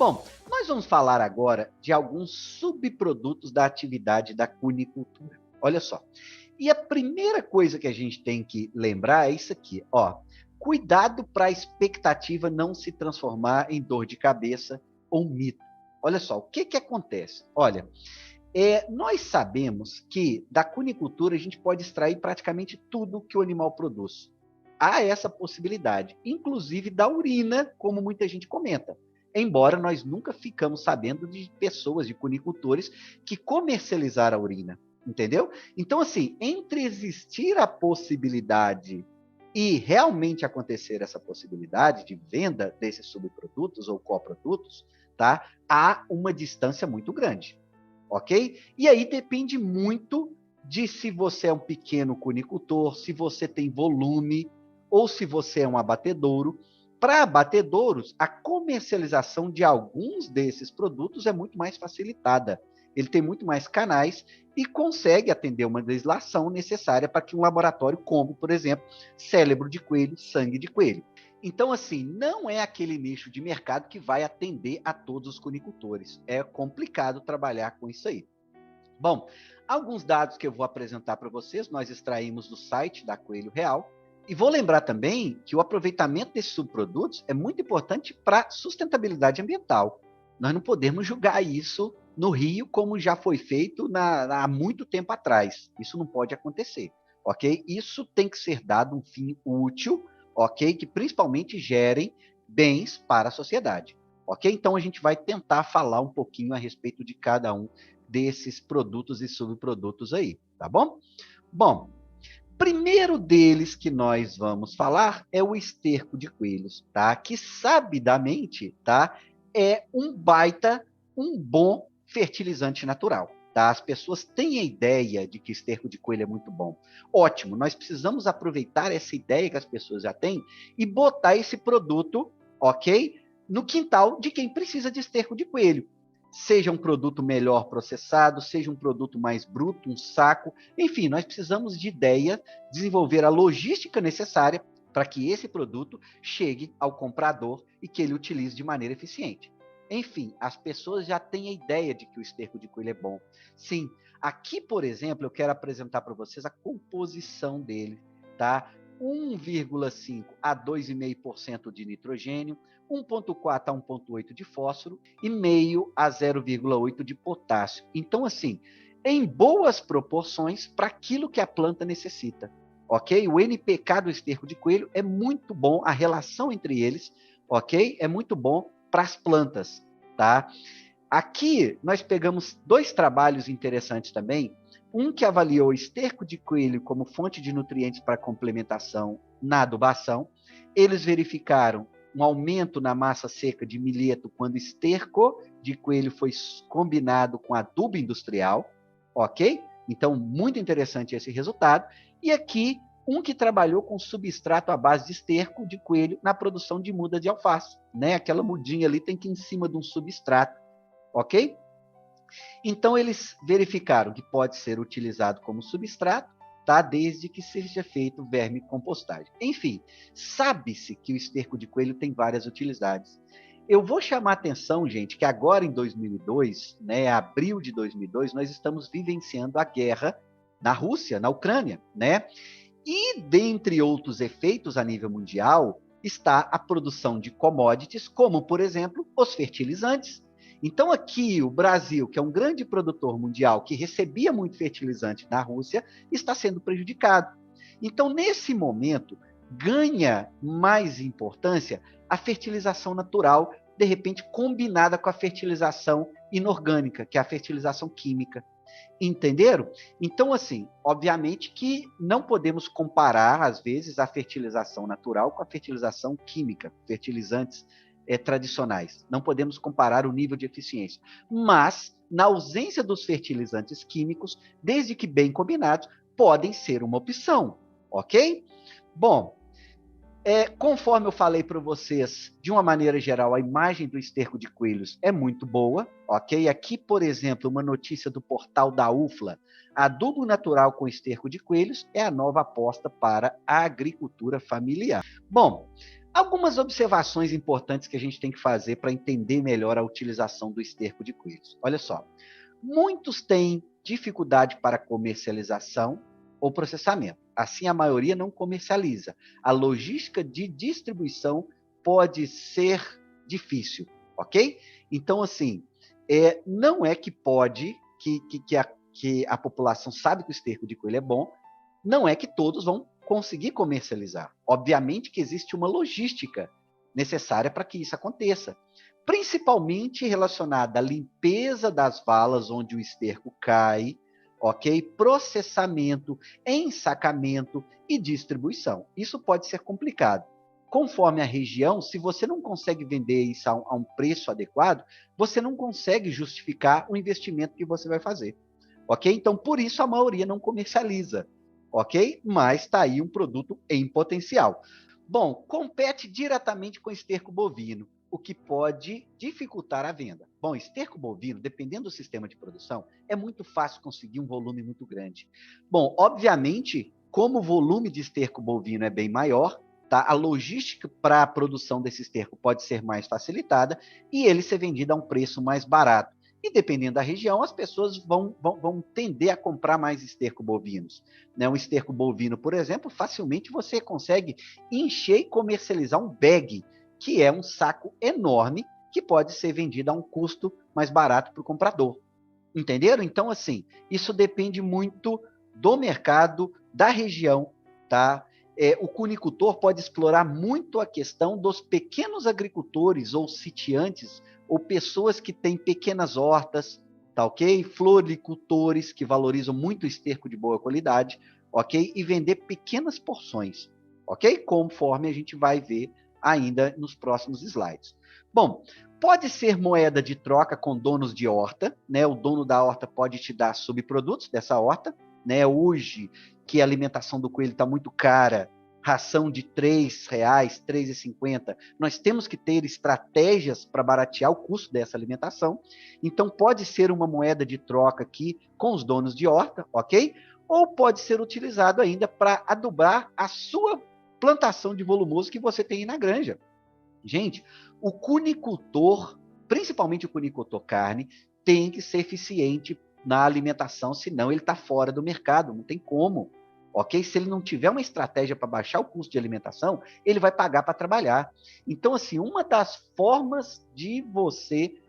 Bom, nós vamos falar agora de alguns subprodutos da atividade da cunicultura. Olha só. E a primeira coisa que a gente tem que lembrar é isso aqui, ó. Cuidado para a expectativa não se transformar em dor de cabeça ou mito. Olha só, o que que acontece? Olha, nós sabemos que da cunicultura a gente pode extrair praticamente tudo que o animal produz. Há essa possibilidade, inclusive da urina, como muita gente comenta. Embora nós nunca ficamos sabendo de pessoas, de cunicultores, que comercializaram a urina, entendeu? Então, assim, entre existir a possibilidade e realmente acontecer essa possibilidade de venda desses subprodutos ou coprodutos, tá? Há uma distância muito grande, ok? E aí depende muito de se você é um pequeno cunicultor, se você tem volume, ou se você é um abatedouro. Para abatedouros, a comercialização de alguns desses produtos é muito mais facilitada. Ele tem muito mais canais e consegue atender uma legislação necessária para que um laboratório compre, por exemplo, cérebro de coelho, sangue de coelho. Então, assim, não é aquele nicho de mercado que vai atender a todos os cunicultores. É complicado trabalhar com isso aí. Bom, alguns dados que eu vou apresentar para vocês, nós extraímos do site da Coelho Real. E vou lembrar também que o aproveitamento desses subprodutos é muito importante para a sustentabilidade ambiental. Nós não podemos julgar isso no Rio como já foi feito há muito tempo atrás. Isso não pode acontecer, ok? Isso tem que ser dado um fim útil, ok? Que principalmente gerem bens para a sociedade, ok? Então a gente vai tentar falar um pouquinho a respeito de cada um desses produtos e subprodutos aí, tá bom? Bom, primeiro deles que nós vamos falar é o esterco de coelhos, tá? Que sabidamente, tá? É um bom fertilizante natural, tá? As pessoas têm a ideia de que esterco de coelho é muito bom. Ótimo, nós precisamos aproveitar essa ideia que as pessoas já têm e botar esse produto, ok? No quintal de quem precisa de esterco de coelho. Seja um produto melhor processado, seja um produto mais bruto, um saco, enfim, nós precisamos de ideia, desenvolver a logística necessária para que esse produto chegue ao comprador e que ele utilize de maneira eficiente. Enfim, as pessoas já têm a ideia de que o esterco de coelho é bom. Sim, aqui, por exemplo, eu quero apresentar para vocês a composição dele, tá? 1,5 a 2,5% de nitrogênio, 1,4 a 1,8 de fósforo e meio a 0,8 de potássio. Então, assim, em boas proporções para aquilo que a planta necessita, ok? O NPK do esterco de coelho é muito bom, a relação entre eles, ok? É muito bom para as plantas, tá? Aqui nós pegamos dois trabalhos interessantes também, um que avaliou esterco de coelho como fonte de nutrientes para complementação na adubação. Eles verificaram um aumento na massa seca de milheto quando esterco de coelho foi combinado com adubo industrial, ok? Então, muito interessante esse resultado. E aqui, um que trabalhou com substrato à base de esterco de coelho na produção de muda de alface, né? Aquela mudinha ali tem que ir em cima de um substrato, ok? Então, eles verificaram que pode ser utilizado como substrato, tá? Desde que seja feito vermicompostagem. Enfim, sabe-se que o esterco de coelho tem várias utilidades. Eu vou chamar a atenção, gente, que agora em 2002, né, abril de 2002, nós estamos vivenciando a guerra na Rússia, na Ucrânia, né? E, dentre outros efeitos a nível mundial, está a produção de commodities, como, por exemplo, os fertilizantes. Então, aqui, o Brasil, que é um grande produtor mundial, que recebia muito fertilizante da Rússia, está sendo prejudicado. Então, nesse momento, ganha mais importância a fertilização natural, de repente combinada com a fertilização inorgânica, que é a fertilização química. Entenderam? Então, assim, obviamente que não podemos comparar, às vezes, a fertilização natural com a fertilização química, fertilizantes tradicionais. Não podemos comparar o nível de eficiência. Mas, na ausência dos fertilizantes químicos, desde que bem combinados, podem ser uma opção, ok? Bom, conforme eu falei para vocês, de uma maneira geral, a imagem do esterco de coelhos é muito boa, ok? Aqui, por exemplo, uma notícia do portal da UFLA: adubo natural com esterco de coelhos é a nova aposta para a agricultura familiar. Bom, Algumas observações importantes que a gente tem que fazer para entender melhor a utilização do esterco de coelhos. Olha só, muitos têm dificuldade para comercialização ou processamento. Assim, a maioria não comercializa. A logística de distribuição pode ser difícil, ok? Então, assim, não é que pode, que a população sabe que o esterco de coelho é bom, não é que todos vão conseguir comercializar. Obviamente que existe uma logística necessária para que isso aconteça, principalmente relacionada à limpeza das valas onde o esterco cai, ok? Processamento, ensacamento e distribuição. Isso pode ser complicado. Conforme a região, se você não consegue vender isso a um preço adequado, você não consegue justificar o investimento que você vai fazer, ok? Então, por isso a maioria não comercializa, ok? Mas está aí um produto em potencial. Bom, compete diretamente com esterco bovino, o que pode dificultar a venda. Bom, esterco bovino, dependendo do sistema de produção, é muito fácil conseguir um volume muito grande. Bom, obviamente, como o volume de esterco bovino é bem maior, tá? A logística para a produção desse esterco pode ser mais facilitada e ele ser vendido a um preço mais barato. E dependendo da região, as pessoas vão tender a comprar mais esterco bovinos. Né? Um esterco bovino, por exemplo, facilmente você consegue encher e comercializar um bag, que é um saco enorme que pode ser vendido a um custo mais barato para o comprador. Entenderam? Então, assim, isso depende muito do mercado, da região, tá? O cunicultor pode explorar muito a questão dos pequenos agricultores ou sitiantes ou pessoas que têm pequenas hortas, tá ok? Floricultores que valorizam muito o esterco de boa qualidade, ok? E vender pequenas porções, ok? Conforme a gente vai ver ainda nos próximos slides. Bom, pode ser moeda de troca com donos de horta, né? O dono da horta pode te dar subprodutos dessa horta, né? Hoje, que a alimentação do coelho está muito cara, ração de R$3, R$3,50, nós temos que ter estratégias para baratear o custo dessa alimentação. Então, pode ser uma moeda de troca aqui com os donos de horta, ok? Ou pode ser utilizado ainda para adubar a sua plantação de volumoso que você tem aí na granja. Gente, o cunicultor, principalmente o cunicultor carne, tem que ser eficiente na alimentação, senão ele está fora do mercado, não tem como. Ok? Se ele não tiver uma estratégia para baixar o custo de alimentação, ele vai pagar para trabalhar. Então, assim, uma das formas de você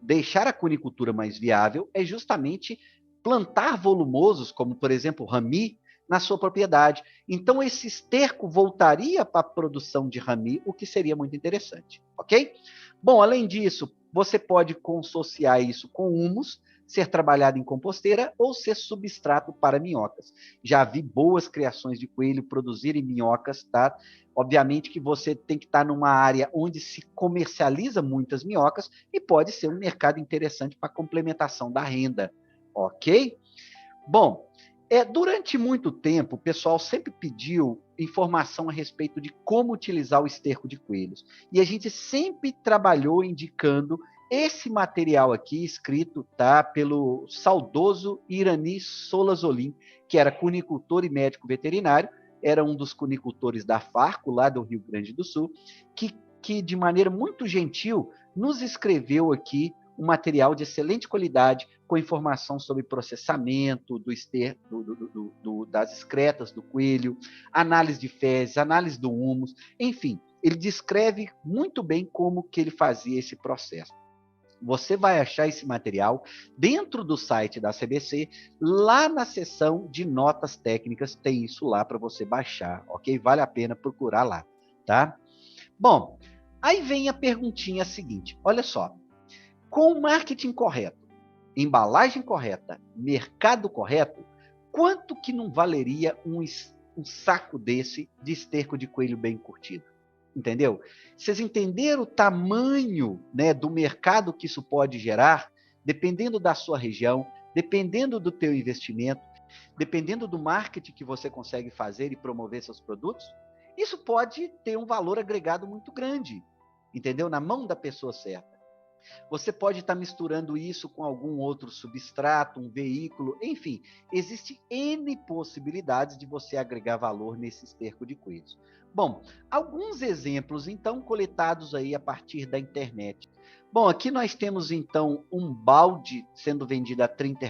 deixar a cunicultura mais viável é justamente plantar volumosos, como, por exemplo, rami, na sua propriedade. Então, esse esterco voltaria para a produção de rami, o que seria muito interessante, ok? Bom, além disso, você pode consociar isso com humus, ser trabalhado em composteira ou ser substrato para minhocas. Já vi boas criações de coelho produzirem minhocas, tá? Obviamente que você tem que estar numa área onde se comercializa muitas minhocas e pode ser um mercado interessante para complementação da renda, ok? Bom, durante muito tempo, o pessoal sempre pediu informação a respeito de como utilizar o esterco de coelhos. E a gente sempre trabalhou indicando esse material aqui, escrito tá, pelo saudoso Irani Solazolim, que era cunicultor e médico veterinário, era um dos cunicultores da Farco, lá do Rio Grande do Sul, que de maneira muito gentil nos escreveu aqui um material de excelente qualidade, com informação sobre processamento das excretas do coelho, análise de fezes, análise do humus, enfim, ele descreve muito bem como que ele fazia esse processo. Você vai achar esse material dentro do site da CBC, lá na seção de notas técnicas, tem isso lá para você baixar, ok? Vale a pena procurar lá, tá? Bom, aí vem a perguntinha seguinte, olha só, com o marketing correto, embalagem correta, mercado correto, quanto que não valeria um saco desse de esterco de coelho bem curtido? Entendeu? Vocês entenderam o tamanho, né, do mercado que isso pode gerar, dependendo da sua região, dependendo do teu investimento, dependendo do marketing que você consegue fazer e promover seus produtos? Isso pode ter um valor agregado muito grande, entendeu? Na mão da pessoa certa. Você pode estar misturando isso com algum outro substrato, um veículo, enfim, existe N possibilidades de você agregar valor nesse esterco de coelhos. Bom, alguns exemplos, então, coletados aí a partir da internet. Bom, aqui nós temos, então, um balde sendo vendido a R$ 30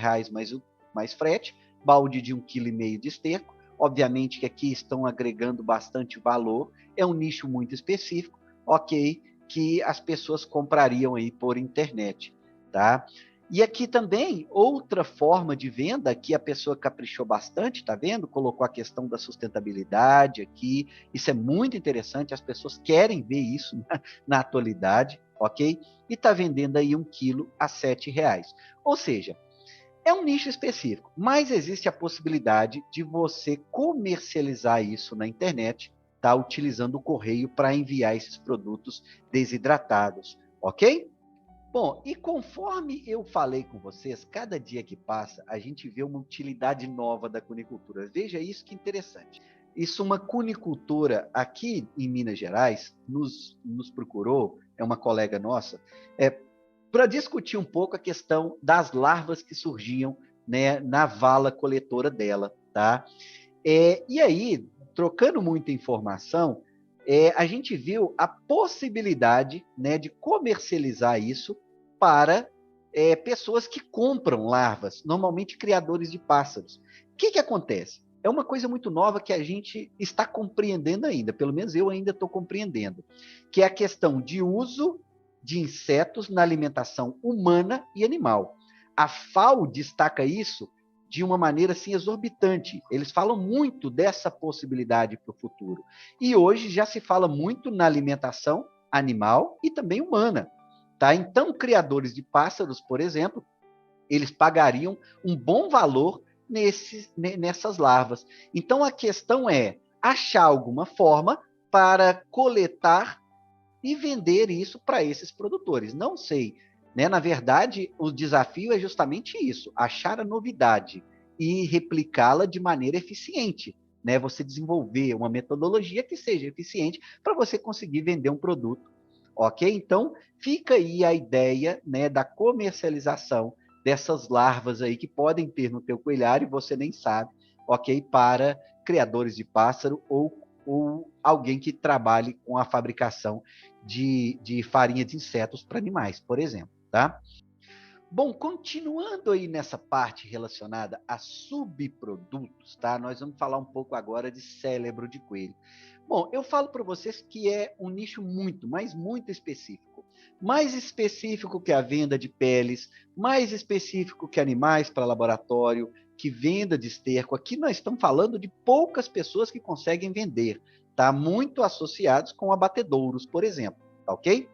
mais frete, balde de 1,5 kg de esterco. Obviamente que aqui estão agregando bastante valor, é um nicho muito específico, ok, que as pessoas comprariam aí por internet, tá? E aqui também, outra forma de venda que a pessoa caprichou bastante, tá vendo? Colocou a questão da sustentabilidade aqui, isso é muito interessante, as pessoas querem ver isso na atualidade, ok? E tá vendendo aí 1 quilo a R$ 7. Ou seja, é um nicho específico, mas existe a possibilidade de você comercializar isso na internet, tá? Utilizando o correio para enviar esses produtos desidratados, ok? Bom, e conforme eu falei com vocês, cada dia que passa, a gente vê uma utilidade nova da cunicultura. Veja isso que interessante. Isso, uma cunicultora aqui em Minas Gerais nos procurou, é uma colega nossa, para discutir um pouco a questão das larvas que surgiam, né, na vala coletora dela, tá? E aí, trocando muita informação, a gente viu a possibilidade, né, de comercializar isso para pessoas que compram larvas, normalmente criadores de pássaros. O que, que acontece? É uma coisa muito nova que a gente está compreendendo ainda, pelo menos eu ainda estou compreendendo, que é a questão de uso de insetos na alimentação humana e animal. A FAO destaca isso de uma maneira assim exorbitante. Eles falam muito dessa possibilidade para o futuro. E hoje já se fala muito na alimentação animal e também humana. Tá? Então, criadores de pássaros, por exemplo, eles pagariam um bom valor nessas larvas. Então, a questão é achar alguma forma para coletar e vender isso para esses produtores. Não sei, né? Na verdade, o desafio é justamente isso: achar a novidade e replicá-la de maneira eficiente. Né? Você desenvolver uma metodologia que seja eficiente para você conseguir vender um produto. Ok? Então, fica aí a ideia, né, da comercialização dessas larvas aí que podem ter no teu coelhário e você nem sabe, ok? Para criadores de pássaro ou alguém que trabalhe com a fabricação de farinha de insetos para animais, por exemplo, tá? Bom, continuando aí nessa parte relacionada a subprodutos, tá? Nós vamos falar um pouco agora de cérebro de coelho. Bom, eu falo para vocês que é um nicho muito, mas muito específico. Mais específico que a venda de peles, mais específico que animais para laboratório, que venda de esterco. Aqui nós estamos falando de poucas pessoas que conseguem vender, tá? Muito associados com abatedouros, por exemplo, tá ok?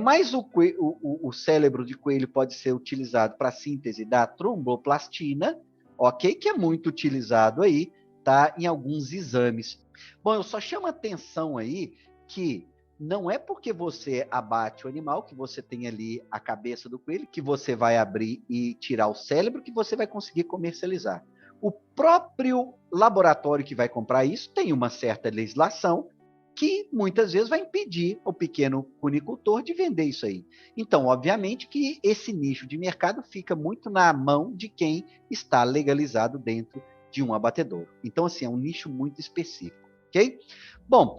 Mas o cérebro de coelho pode ser utilizado para a síntese da tromboplastina, ok? Que é muito utilizado aí, tá? Em alguns exames. Bom, eu só chamo a atenção aí que não é porque você abate o animal, que você tem ali a cabeça do coelho, que você vai abrir e tirar o cérebro, que você vai conseguir comercializar. O próprio laboratório que vai comprar isso tem uma certa legislação que muitas vezes vai impedir o pequeno cunicultor de vender isso aí. Então, obviamente que esse nicho de mercado fica muito na mão de quem está legalizado dentro de um abatedouro. Então, assim, é um nicho muito específico, ok? Bom,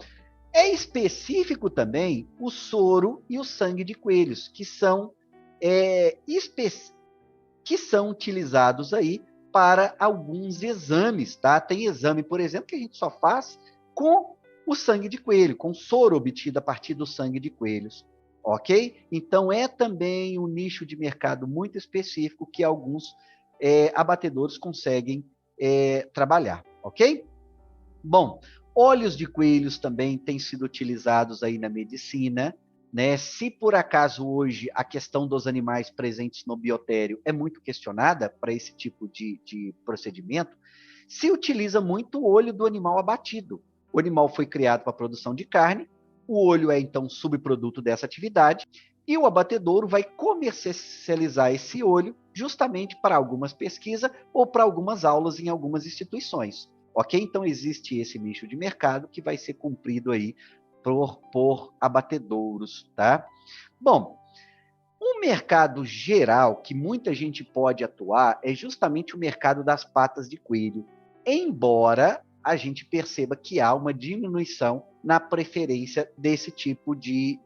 é específico também o soro e o sangue de coelhos, é, que são utilizados aí para alguns exames, tá? Tem exame, por exemplo, que a gente só faz com o sangue de coelho, com soro obtido a partir do sangue de coelhos, ok? Então é também um nicho de mercado muito específico que alguns abatedores conseguem trabalhar, ok? Bom, óleos de coelhos também têm sido utilizados aí na medicina, né? Se por acaso hoje a questão dos animais presentes no biotério é muito questionada para esse tipo de procedimento, se utiliza muito o olho do animal abatido. O animal foi criado para a produção de carne, o olho é então subproduto dessa atividade, e o abatedouro vai comercializar esse olho justamente para algumas pesquisas ou para algumas aulas em algumas instituições. Ok? Então existe esse nicho de mercado que vai ser cumprido aí por abatedouros, tá? Bom, O mercado geral que muita gente pode atuar é justamente o mercado das patas de coelho, embora a gente perceba que há uma diminuição na preferência desse tipo de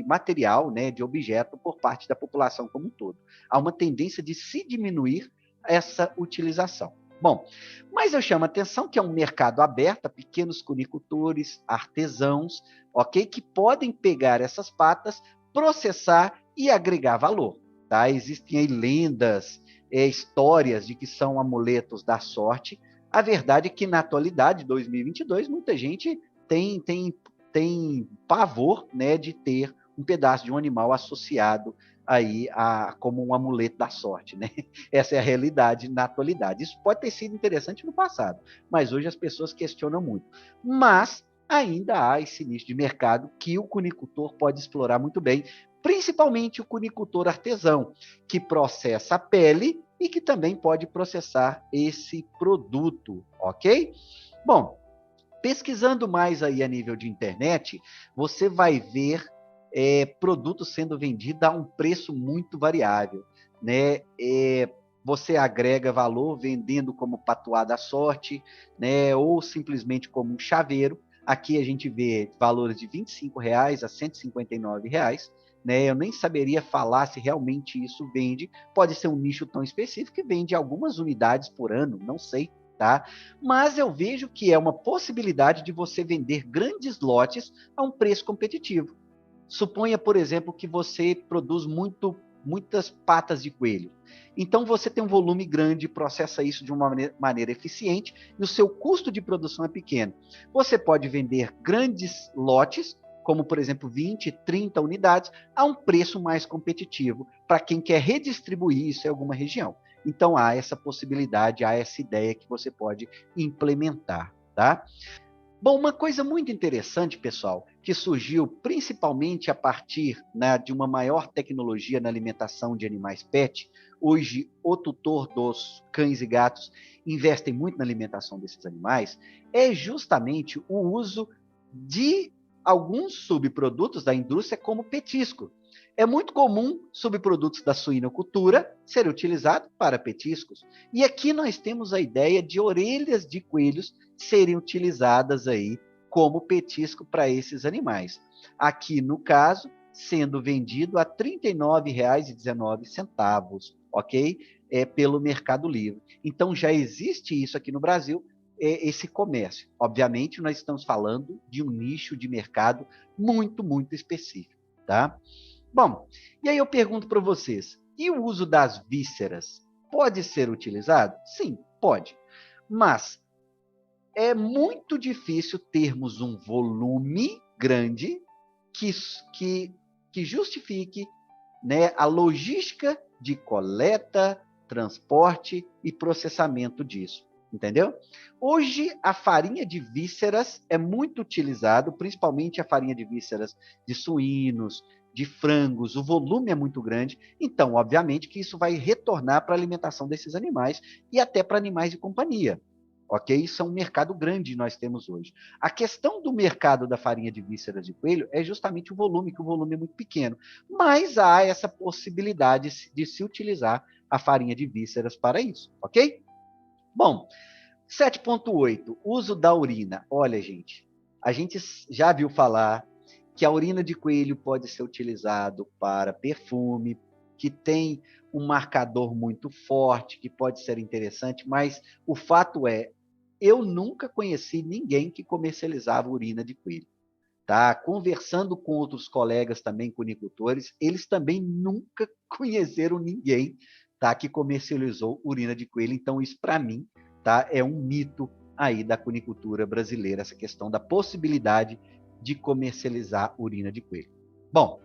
material, né, de objeto, por parte da população como um todo. Há uma tendência de se diminuir essa utilização. Bom, mas eu chamo a atenção que é um mercado aberto a pequenos cunicultores, artesãos, ok? Que podem pegar essas patas, processar e agregar valor. Tá? Existem aí lendas, histórias de que são amuletos da sorte. A verdade é que na atualidade, 2022, muita gente tem pavor, né, de ter um pedaço de um animal associado aí como um amuleto da sorte, né? Essa é a realidade na atualidade. Isso pode ter sido interessante no passado, mas hoje as pessoas questionam muito. Mas ainda há esse nicho de mercado que o cunicultor pode explorar muito bem, principalmente o cunicultor artesão, que processa a pele e que também pode processar esse produto, ok? Bom, pesquisando mais aí a nível de internet, você vai ver produtos sendo vendidos a um preço muito variável, né? Você agrega valor vendendo como patuá da sorte, né? Ou simplesmente como um chaveiro. Aqui a gente vê valores de R$ 25 a R$ 159. Né? Eu nem saberia falar se realmente isso vende. Pode ser um nicho tão específico que vende algumas unidades por ano, não sei. Tá? Mas eu vejo que é uma possibilidade de você vender grandes lotes a um preço competitivo. Suponha, por exemplo, que você produz muitas patas de coelho. Então você tem um volume grande, processa isso de uma maneira eficiente e o seu custo de produção é pequeno. Você pode vender grandes lotes, como por exemplo 20, 30 unidades, a um preço mais competitivo para quem quer redistribuir isso em alguma região. Então há essa possibilidade, há essa ideia que você pode implementar, tá? Bom, uma coisa muito interessante, pessoal, que surgiu principalmente a partir, né, de uma maior tecnologia na alimentação de animais pet. Hoje, o tutor dos cães e gatos investem muito na alimentação desses animais, é justamente o uso de alguns subprodutos da indústria como petisco. É muito comum subprodutos da suinocultura serem utilizados para petiscos. E aqui nós temos a ideia de orelhas de coelhos serem utilizadas aí como petisco para esses animais. Aqui, no caso, sendo vendido a R$ 39,19, ok? Pelo Mercado Livre. Então, já existe isso aqui no Brasil, esse comércio. Obviamente, nós estamos falando de um nicho de mercado muito, muito específico, tá? Bom, e aí eu pergunto para vocês, e o uso das vísceras pode ser utilizado? Sim, pode. Mas é muito difícil termos um volume grande que, que, que justifique, né, a logística de coleta, transporte e processamento disso. Entendeu? Hoje, a farinha de vísceras é muito utilizado, principalmente a farinha de vísceras de suínos, de frangos, o volume é muito grande, então, obviamente, que isso vai retornar para a alimentação desses animais e até para animais de companhia. Ok? Isso é um mercado grande que nós temos hoje. A questão do mercado da farinha de vísceras de coelho é justamente o volume, que o volume é muito pequeno. Mas há essa possibilidade de se utilizar a farinha de vísceras para isso, ok? Bom, 7.8, uso da urina. Olha, a gente já viu falar que a urina de coelho pode ser utilizado para perfume, que tem um marcador muito forte, que pode ser interessante, mas o fato é, eu nunca conheci ninguém que comercializava urina de coelho. Tá? Conversando com outros colegas também cunicultores, eles também nunca conheceram ninguém, tá, que comercializou urina de coelho. Então isso para mim, tá, é um mito aí da cunicultura brasileira, essa questão da possibilidade de comercializar urina de coelho. Bom,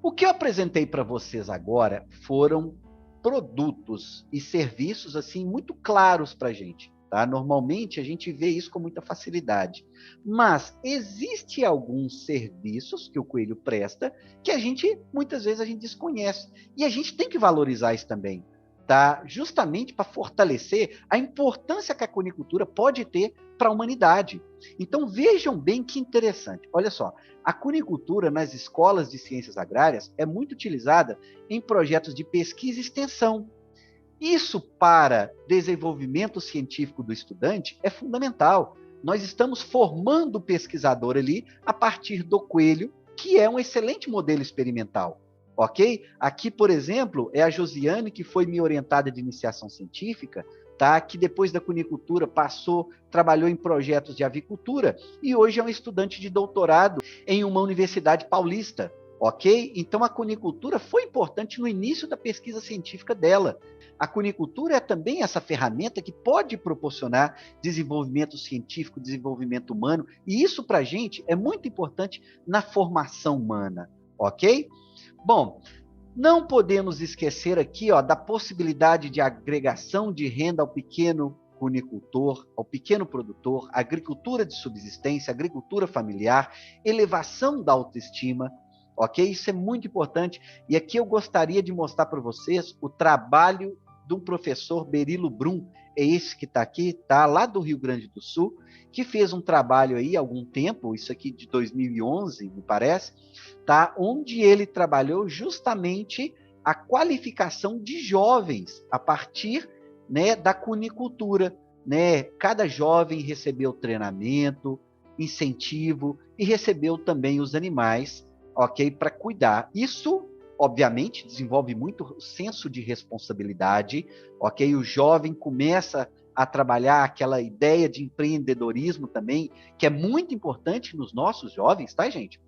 o que eu apresentei para vocês agora foram produtos e serviços assim muito claros para a gente. Tá? Normalmente a gente vê isso com muita facilidade, mas existe alguns serviços que o coelho presta que a gente muitas vezes a gente desconhece e a gente tem que valorizar isso também. tá? Justamente para fortalecer a importância que a cunicultura pode ter para a humanidade. Então vejam bem que interessante. Olha só, a cunicultura nas escolas de ciências agrárias é muito utilizada em projetos de pesquisa e extensão. Isso para desenvolvimento científico do estudante é fundamental. Nós estamos formando o pesquisador ali a partir do coelho, que é um excelente modelo experimental. Ok? Aqui, por exemplo, é a Josiane, que foi minha orientada de iniciação científica, tá? Que depois da cunicultura trabalhou em projetos de avicultura e hoje é um estudante de doutorado em uma universidade paulista. Ok? Então a cunicultura foi importante no início da pesquisa científica dela. A cunicultura é também essa ferramenta que pode proporcionar desenvolvimento científico, desenvolvimento humano, e isso para a gente é muito importante na formação humana, ok? Bom, não podemos esquecer aqui da possibilidade de agregação de renda ao pequeno cunicultor, ao pequeno produtor, agricultura de subsistência, agricultura familiar, elevação da autoestima, ok? Isso é muito importante. E aqui eu gostaria de mostrar para vocês o trabalho de um professor, Berilo Brum, é esse que está aqui, tá? Lá do Rio Grande do Sul, que fez um trabalho aí há algum tempo, isso aqui de 2011, me parece, tá? Onde ele trabalhou justamente a qualificação de jovens a partir, né, da cunicultura, né? Cada jovem recebeu treinamento, incentivo e recebeu também os animais, ok, para cuidar. Isso, obviamente, desenvolve muito o senso de responsabilidade, ok? O jovem começa a trabalhar aquela ideia de empreendedorismo também, que é muito importante nos nossos jovens, tá, gente?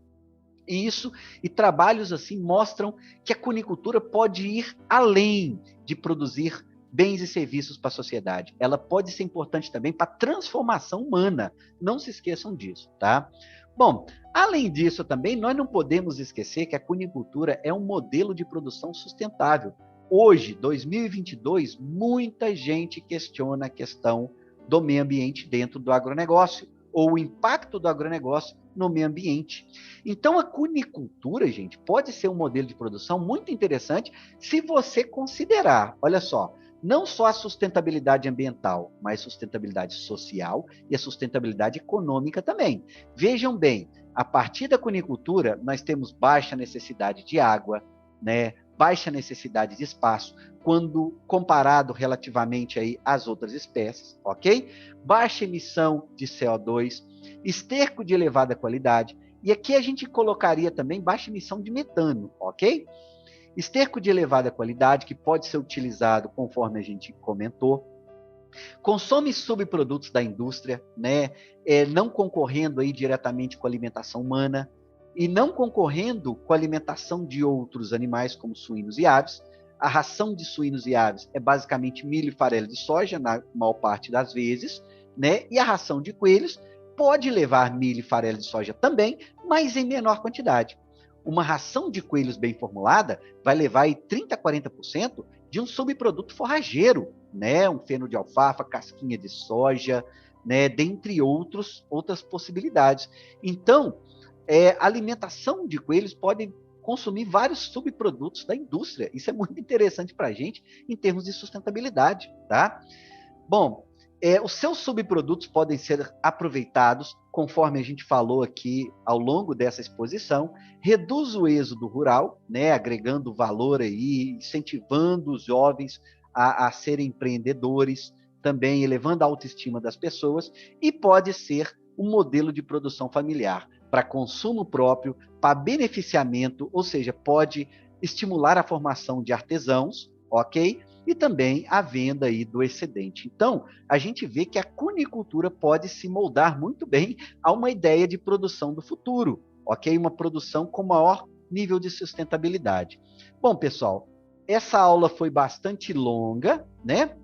E trabalhos assim mostram que a cunicultura pode ir além de produzir bens e serviços para a sociedade. Ela pode ser importante também para a transformação humana. Não se esqueçam disso, tá? Bom, além disso também, nós não podemos esquecer que a cunicultura é um modelo de produção sustentável. Hoje, 2022, muita gente questiona a questão do meio ambiente dentro do agronegócio, ou o impacto do agronegócio no meio ambiente. Então, a cunicultura, gente, pode ser um modelo de produção muito interessante se você considerar, olha só, não só a sustentabilidade ambiental, mas sustentabilidade social e a sustentabilidade econômica também. Vejam bem, a partir da cunicultura, nós temos baixa necessidade de água, né? Baixa necessidade de espaço, quando comparado relativamente aí às outras espécies, ok? Baixa emissão de CO2, esterco de elevada qualidade, e aqui a gente colocaria também baixa emissão de metano, ok? Esterco de elevada qualidade, que pode ser utilizado conforme a gente comentou, consome subprodutos da indústria, né? Não concorrendo aí diretamente com a alimentação humana e não concorrendo com a alimentação de outros animais, como suínos e aves. A ração de suínos e aves é basicamente milho e farelo de soja, na maior parte das vezes, né? E a ração de coelhos pode levar milho e farelo de soja também, mas em menor quantidade. Uma ração de coelhos bem formulada vai levar aí 30% a 40% de um subproduto forrageiro, né? Um feno de alfafa, casquinha de soja, né? Dentre outras possibilidades. Então, a alimentação de coelhos pode consumir vários subprodutos da indústria. Isso é muito interessante para a gente em termos de sustentabilidade, tá? Bom, os seus subprodutos podem ser aproveitados, conforme a gente falou aqui ao longo dessa exposição, reduz o êxodo rural, né, agregando valor aí, incentivando os jovens a serem empreendedores, também elevando a autoestima das pessoas, e pode ser um modelo de produção familiar para consumo próprio, para beneficiamento, ou seja, pode estimular a formação de artesãos, ok? E também a venda aí do excedente. Então, a gente vê que a cunicultura pode se moldar muito bem a uma ideia de produção do futuro, ok? Uma produção com maior nível de sustentabilidade. Bom, pessoal, essa aula foi bastante longa, né?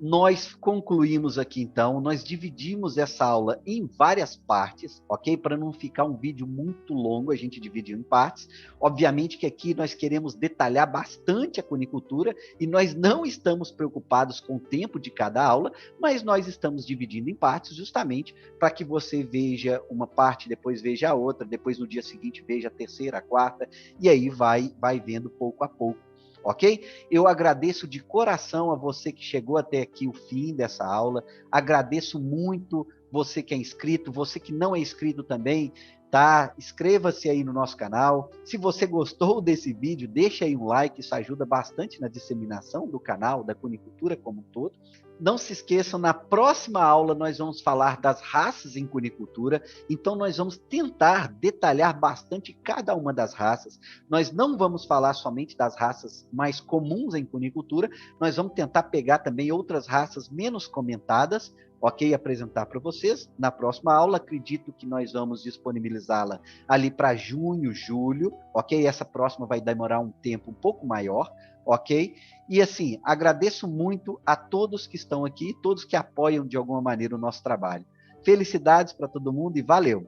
Nós concluímos aqui, então, nós dividimos essa aula em várias partes, ok? Para não ficar um vídeo muito longo, a gente dividiu em partes. Obviamente que aqui nós queremos detalhar bastante a cunicultura e nós não estamos preocupados com o tempo de cada aula, mas nós estamos dividindo em partes justamente para que você veja uma parte, depois veja a outra, depois no dia seguinte veja a terceira, a quarta, e aí vai vendo pouco a pouco. ok? Eu agradeço de coração a você que chegou até aqui o fim dessa aula, agradeço muito você que é inscrito, você que não é inscrito também, tá? Inscreva-se aí no nosso canal. Se você gostou desse vídeo, deixa aí um like, isso ajuda bastante na disseminação do canal, da cunicultura como um todo. Não se esqueçam, na próxima aula nós vamos falar das raças em cunicultura, então nós vamos tentar detalhar bastante cada uma das raças. Nós não vamos falar somente das raças mais comuns em cunicultura, nós vamos tentar pegar também outras raças menos comentadas, ok? Apresentar para vocês. Na próxima aula, acredito que nós vamos disponibilizá-la ali para junho, julho, ok? Essa próxima vai demorar um tempo um pouco maior, ok? E assim, agradeço muito a todos que estão aqui, todos que apoiam de alguma maneira o nosso trabalho. Felicidades para todo mundo e valeu!